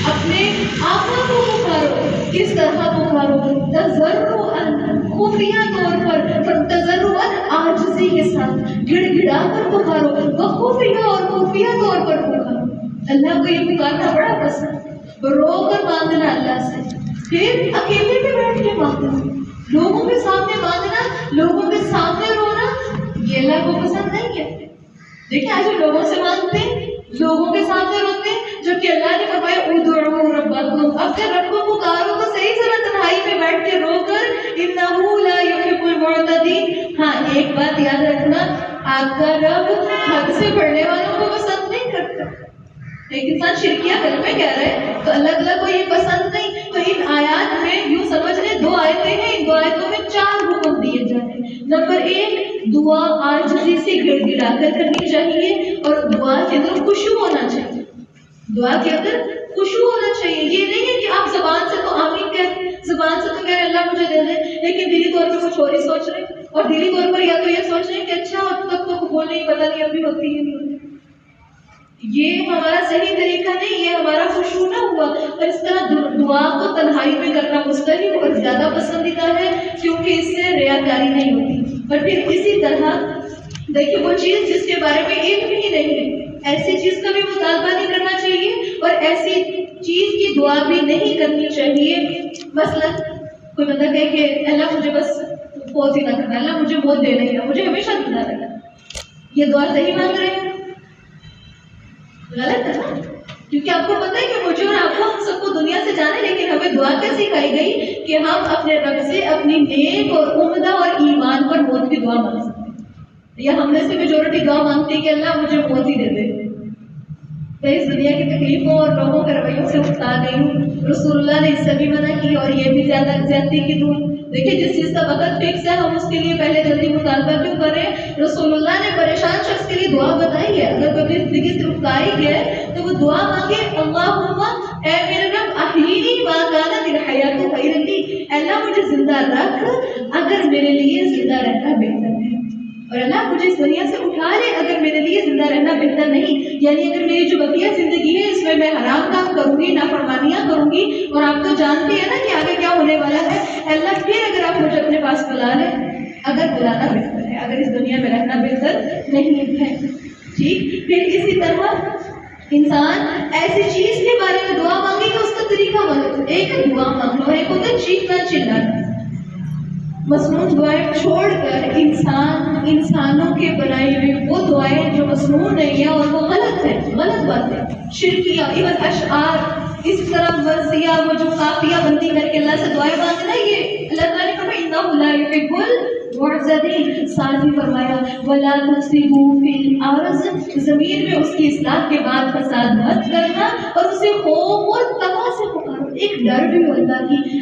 اپنے آقا کو پکارو۔ کس طرح پکارو؟ تضرعا، خفیہ طور پر، تضرعا عاجزی کے ساتھ، گڑ گڑا کر پکارو، خفیہ اور خفیہ طور پر پکارو۔ اللہ کو یہ پکارنا بڑا پسند، رو کر مانگنا اللہ سے، پھر اکیلے میں بیٹھ کے مانگنا، لوگوں کے سامنے مانگنا، لوگوں کے سامنے رونا، یہ اللہ کو پسند نہیں ہے۔ دیکھیں آج ہم لوگوں سے مانگتے ہیں، لوگوں کے سامنے روتے ہیں، جبکہ اللہ نے فرمایا ادعوا ربکم، اپنے رب کو پکارو تو صحیح ذرا تنہائی میں بیٹھ کے رو کر، انہ لا یحب المعتدین۔ ہاں ایک بات یاد رکھنا، آپ کا رب حد سے بڑھنے والوں کو پسند نہیں کرتا۔ ایک انسان شرکیہ کلمے کہہ رہا ہے تو اللہ تعالیٰ کو یہ پسند نہیں۔ تو ان آیات میں یوں سمجھ لیں 2 آیتیں ہیں، ان 2 آیتوں میں 4 حکم دیے جاتے ہیں۔ نمبر 1، دعا عاجزی سے گڑ گڑا کر کرنی چاہیے، اور دعا کے اندر خشوع ہونا چاہیے۔ دعا کے اندر خشوع ہونا چاہیے، یہ نہیں ہے کہ آپ زبان سے تو آمین کہہ، زبان سے تو کہہ رہے اللہ مجھے دے دے، لیکن دلی طور پر کچھ اور ہی سوچ رہے، اور دلی طور پر یا تو یہ سوچ رہے کہ اچھا اب تک تو قبول نہیں، پتہ نہیں ابھی ہوتی ہے نہیں ہوتی۔ یہ ہمارا صحیح طریقہ نہیں، یہ ہمارا خشوع نہ ہوا۔ اور اس طرح دعا کو تنہائی میں کرنا مستحب اور زیادہ پسندیدہ ہے، کیونکہ اس سے ریاکاری نہیں ہوتی۔ اور پھر اسی طرح دیکھیے وہ چیز جس کے بارے میں علم ہی نہیں ہے، ایسی چیز کا بھی مطالبہ نہیں کرنا چاہیے، اور ایسی چیز کی دعا بھی نہیں کرنی چاہیے۔ مثلا کوئی بندہ کہے کہ اللہ مجھے بس فوت ہی نہ کرنا، اللہ مجھے موت دے نہیں رہا، مجھے ہمیشہ زندہ رہنا، یہ دعا صحیح مانگ رہے ہیں؟ غلط ہے نا، کیونکہ آپ کو پتہ ہے کہ مجھے اور آپ کو، ہم سب کو دنیا سے جانے، لیکن ہمیں دعا کیسے سکھائی گئی کہ ہم اپنے رب سے اپنی نیک اور عمدہ اور ایمان پر موت کی دعا مانگ سکتے ہیں۔ یا ہم میں سے میجورٹی دعا مانگتی ہے کہ اللہ مجھے موت ہی دے دے۔ میں اس دنیا کی تکلیفوں اور لوگوں کے رویوں سے اٹھا گئی ہوں، رسول اللہ نے اس سے بھی منع کی، اور یہ بھی زیادتی کی دعا۔ دیکھیں جس چیز کا وقت فکس ہے ہم اس کے لیے پہلے جلدی مطالبہ کیوں کر رہے ہیں؟ رسول اللہ نے پریشان شخص کے لیے دعا بتائی ہے، اگر کوئی اپنی زندگی سے اٹھائی گیا تو وہ دعا مانگے، اللہم اے میرے رب احیینی ما کانت الحیات خیرا لی، اللہ مجھے زندہ رکھ اگر میرے لیے زندہ رہنا بہتر ہے، اور اللہ مجھے اس دنیا سے اٹھا لے اگر میرے لیے زندہ رہنا بہتر نہیں، یعنی اگر میری جو بقیہ زندگی ہے اس میں میں حرام کام کروں گی، نافرمانیاں کروں گی، اور آپ تو جانتے ہیں نا کہ آگے کیا ہونے والا ہے، اللہ پھر اگر آپ مجھے اپنے پاس بلا لیں، اگر بلانا بہتر ہے، اگر اس دنیا میں رہنا بہتر نہیں ہے، ٹھیک۔ پھر اسی طرح انسان ایسی چیز کے بارے میں دعا مانگے کہ اس کا طریقہ غلط، ایک دعا مانگ لو، ایک ہوتا ہے چیخنا چلانا، مصنوع دعائیں چھوڑ کر انسانوں کے بنائے ہوئے وہ دعائیں جو مصنوع نہیں ہے اور وہ غلط ہے، غلط بات ہے، شرکیہ، ایون اشعار، اس طرح مرثیہ، وہ جو قافیہ بندی کر کے اللہ سے دعائیں مانگنا، یہ اللہ تعالیٰ نے فرمایا انہ لا یحب المعتدین، ساتھ ہی فرمایا ولا تفسدوا فی الارض، زمین میں اس کی اصلاح کے بعد فساد مت کرنا، اور اسے خوف اور تقویٰ سے پکارو، ایک ڈر بھی ہو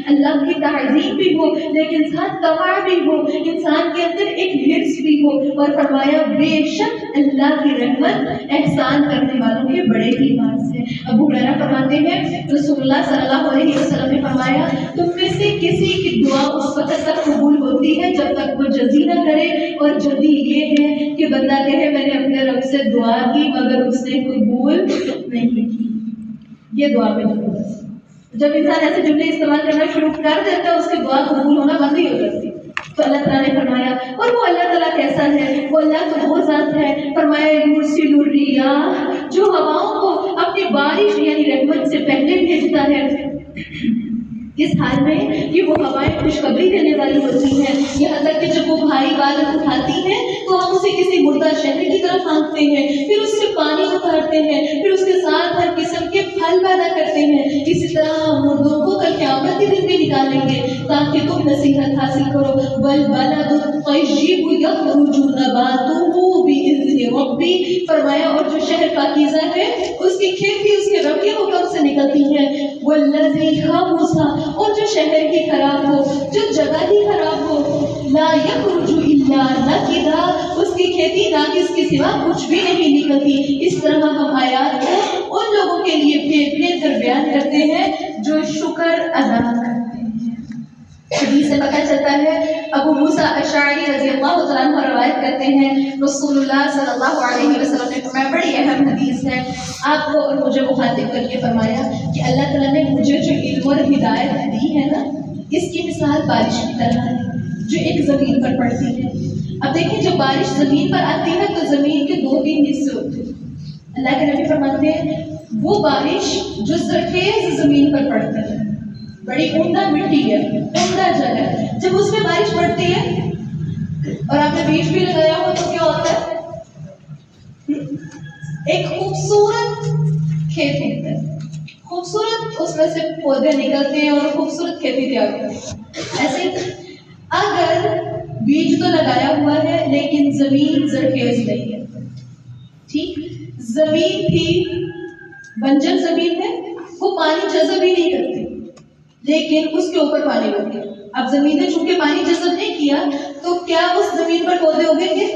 اللہ کی تعظیم بھی ہو، لیکن ساتھ تقویٰ بھی ہو، انسان کے اندر ایک حرص بھی ہو، اور فرمایا بے شک اللہ کی رحمت احسان کرنے والوں کے بڑے ہی پاس ہے۔ ابو ہریرہ فرماتے ہیں رسول اللہ صلی اللہ علیہ وسلم نے فرمایا تم میں سے کسی کی دعا اس وقت تک قبول ہوتی ہے جب تک وہ جزی نہ کرے، اور جزی یہ ہے کہ بندہ کہے میں نے اپنے رب سے دعا کی مگر اس نے قبول نہیں کی، یہ دعا میں ضرورت ہے۔ جب انسان ایسے جملے استعمال کرنا شروع کر دیتا ہے اس کی دعا قبول ہونا بند ہی ہو جاتی ہے۔ تو اللہ تعالیٰ نے فرمایا، اور وہ اللہ تعالیٰ کیسا ہے؟ وہ اللہ تو وہ ذات ہے، فرمایا یرسل الرياح، جو ہواؤں کو اپنی بارش یعنی رحمت سے پہلے بھیجتا ہے، اس حال میں کہ وہ ہوائیں خوشخبری دینے والی ہوتی ہیں، یہاں تک کہ جب وہ بھاری بادل اٹھاتی ہیں تو ہم اسے کسی مردہ شہر کی طرف پھینکتے ہیں، پھر اس سے پانی اتارتے ہیں، پھر اس کے ساتھ ہر قسم کے پھل پیدا کرتے ہیں، اسی طرح مردوں کو کل قیامت کے دن بھی نکالیں گے تاکہ تم نصیحت حاصل کرو۔ والبلد الطیب یخرج نباتہ بإذن ربی، فرمایا اور جو شہر پاکیزہ ہے اس کی کھیتی اس کے رب کے حکم سے نکلتی ہے، والذی خبث، اور جو شہر ہی خراب ہو، جو جگہ ہی خراب ہو، لا یخرج الا نکدا، اس کی کھیتی ناقص کے سوا کچھ بھی نہیں نکلتی۔ اس طرح ہم آیات کو ان لوگوں کے لیے پھیر پھیر کر بیان کرتے ہیں جو شکر ادا کرتے ہیں۔ حدیث سے پتہ چلتا ہے، ابو موسیٰ اشعری رضی اللہ تعالیٰ عنہ روایت کرتے ہیں رسول اللہ صلی اللہ علیہ وسلم نے فرمایا، بڑی اہم حدیث ہے، آپ کو اور مجھے مخاطب کر کے فرمایا کہ اللہ تعالیٰ نے مجھے جو علم اور ہدایت دی ہے نا، اس کی مثال بارش کی طرح ہے جو ایک زمین پر پڑتی ہے۔ اب دیکھیں جب بارش زمین پر آتی ہے تو زمین کے 2-3 حصے ہوتے ہیں۔ اللہ کے نبی فرماتے ہیں وہ بارش جو زرخیز زمین پر پڑتی ہے، بڑی عمدہ مٹی ہے، عمدہ جگہ، جب اس میں بارش پڑتی ہے اور آپ نے بیج بھی لگایا ہو تو کیا ہوتا ہے؟ ایک خوبصورت کھیت ہوتا ہے، خوبصورت اس میں سے پودے نکلتے ہیں اور خوبصورت کھیتی تیار ہوتی ہے۔ ایسے اگر بیج تو لگایا ہوا ہے لیکن زمین زرخیز نہیں ہے، ٹھیک، زمین تھی بنجر زمین ہے، وہ پانی جذب ہی نہیں کرتی، لیکن اس کے اوپر پانی لگ گیا۔ اب زمین نے چونکہ پانی جذب نہیں کیا تو کیا اس زمین پر پودے اگیں گے؟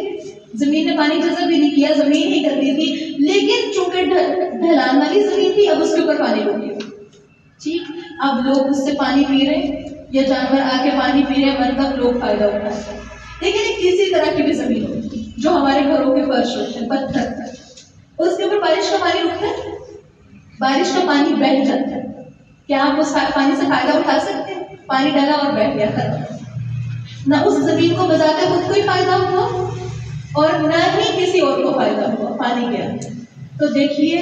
زمین نے پانی جذب ہی نہیں کیا، زمین ہی کرتی تھی، لیکن چونکہ ڈھلان والی زمین تھی اب اس کے اوپر پانی لگ گیا، ٹھیک، اب لوگ اس سے پانی پی رہے یا جانور آ کے پانی پی رہے، مطلب لوگ فائدہ اٹھا رہے ہیں۔ لیکن ایک تیسری طرح کی بھی زمین ہوتی ہے جو ہمارے گھروں کے فرش ہوتے ہیں، پتھر، اس کے اوپر بارش کا پانی رکتا ہے، بارش کا پانی بہہ جاتا ہے، کیا آپ اس پانی سے فائدہ اٹھا سکتے ہیں؟ پانی ڈالا اور بہہ گیا، ختم۔ نہ اس زمین کو بذات خود کوئی فائدہ ہوا اور نہ ہی کسی اور کو فائدہ ہوا، پانی گیا۔ تو دیکھیے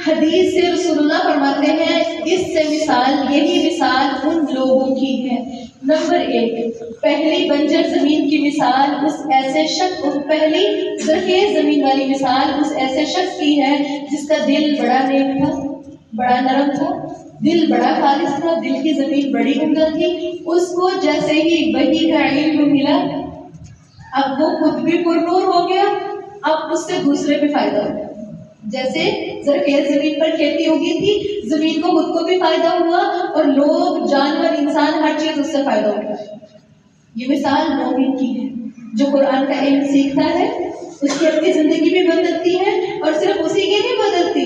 حدیث سے رسول اللہ فرماتے ہیں اس سے مثال، یہی مثال ان لوگوں کی ہے۔ نمبر 1، پہلی بنجر زمین کی مثال اس ایسے شخص، پہلی زرخیز زمین والی مثال اس ایسے شخص کی ہے جس کا دل بڑا نیک تھا، بڑا نرم تھا، دل بڑا خالص تھا، دل کی زمین بڑی عمدہ تھی۔ اس کو جیسے ہی وحی کا علم ملا اب وہ خود بھی پرنور ہو گیا، اب اس سے دوسرے بھی فائدہ ہو گیا۔ جیسے زرخیز زمین پر کھیتی ہوگی تھی، زمین کو خود کو بھی فائدہ ہوا اور لوگ، جانور، انسان، ہر چیز اس سے فائدہ اٹھا۔ یہ مثال مومن کی ہے جو قرآن کا علم سیکھتا ہے، اس کی اپنی زندگی بھی بدلتی ہے، اور صرف اسی کی نہیں بدلتی،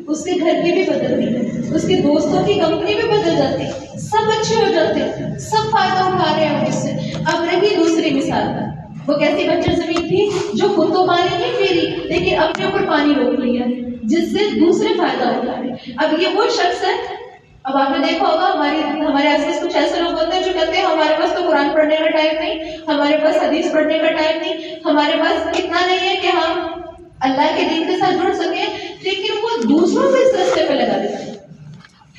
اس کے گھر کی بھی بدلتی ہے، اس کے دوستوں کی کمپنی بھی بدل جاتی ہے، سب اچھے ہو جاتے ہیں، سب فائدہ اٹھا رہے ہیں اس سے۔ اب رہی دوسری مثال، وہ کیسی بنجر زمین تھی جو خود تو پانی نہیں پی رہی لیکن اپنے اوپر پانی روک لیا جس سے دوسرے فائدہ اٹھا رہے۔ اب یہ وہ شخص ہے، اب آپ نے دیکھا ہوگا ہمارے آس پاس کچھ ایسے لوگ ہوتے ہیں جو کہتے ہیں ہمارے پاس تو قرآن پڑھنے کا ٹائم نہیں، ہمارے پاس حدیث پڑھنے کا ٹائم نہیں، ہمارے پاس اتنا نہیں ہے کہ ہم اللہ کے دین کے ساتھ جڑ سکیں، لیکن وہ دوسروں کو اس راستے پہ لگا دیتے ہیں،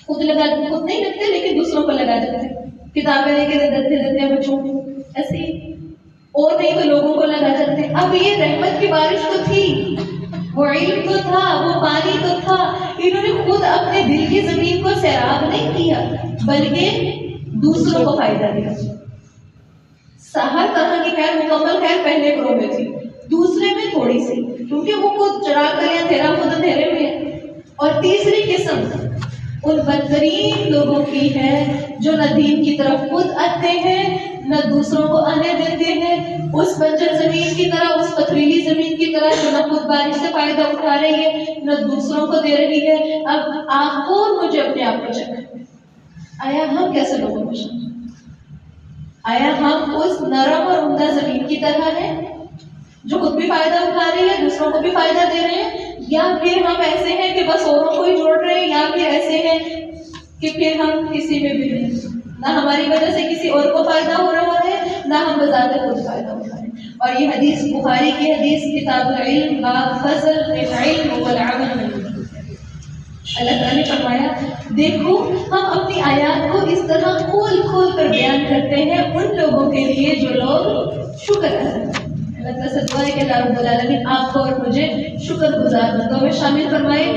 خود نہیں لگتے لیکن دوسروں کو لگا دیتے ہیں، کتابیں لے کے دیتے ہیں بچوں کو، ایسے ہی، اور نہیں تو لوگوں کو لگا جاتے ہیں۔ اب یہ رحمت کی بارش تو تھی، وہ علم تو تھا، وہ پانی تو تھا، انہوں نے خود اپنے دل کی زمین کو سیراب نہیں کیا بلکہ دوسروں کو فائدہ دیا۔ ہر طرح کی خیر، مکمل خیر پہلے گروہ میں تھی، دوسرے میں تھوڑی سی، کیونکہ وہ خود چراغ کا اندھیرا، خود اندھیرے میں ہے۔ اور تیسری قسم ان بدترین لوگوں کی ہے جو نہ دین کی طرف خود آتے ہیں نہ دوسروں کو آنے دیتے ہیں، اس بنجر زمین کی طرح، اس پتھریلی زمین کی طرح جو نہ خود بارش سے فائدہ اٹھا رہی ہے نہ دوسروں کو دے رہی ہے۔ اب آپ کو اور مجھے اپنے آپ کو چیک، آیا ہم کیسے لوگوں کو سمجھیں؟ آیا ہم اس نرم اور عمدہ زمین کی طرح ہیں جو خود بھی فائدہ اٹھا رہی ہے، دوسروں کو بھی فائدہ دے رہے ہیں، یا پھر ہم ایسے ہیں کہ بس اوروں کو ہی جوڑ رہے ہیں، یا پھر ایسے ہیں کہ پھر ہم کسی میں بھی نہیں، نہ ہماری وجہ سے کسی اور کو فائدہ ہو رہا ہے نہ ہم بذات خود فائدہ ہو رہا ہے۔ اور یہ حدیث بخاری کی حدیث کتاب العلم باب فضل العلم والعمل، اللہ تعالیٰ نے فرمایا دیکھو ہم اپنی آیات کو اس طرح کھول کھول کر بیان کرتے ہیں ان لوگوں کے لیے جو لوگ شکر ادا کرتے ہیں۔ اللہ تعالیٰ سے دعا ہے کہ اللہ رب العالمین آپ کو اور مجھے شکر گزار بندوں میں شامل فرمائے۔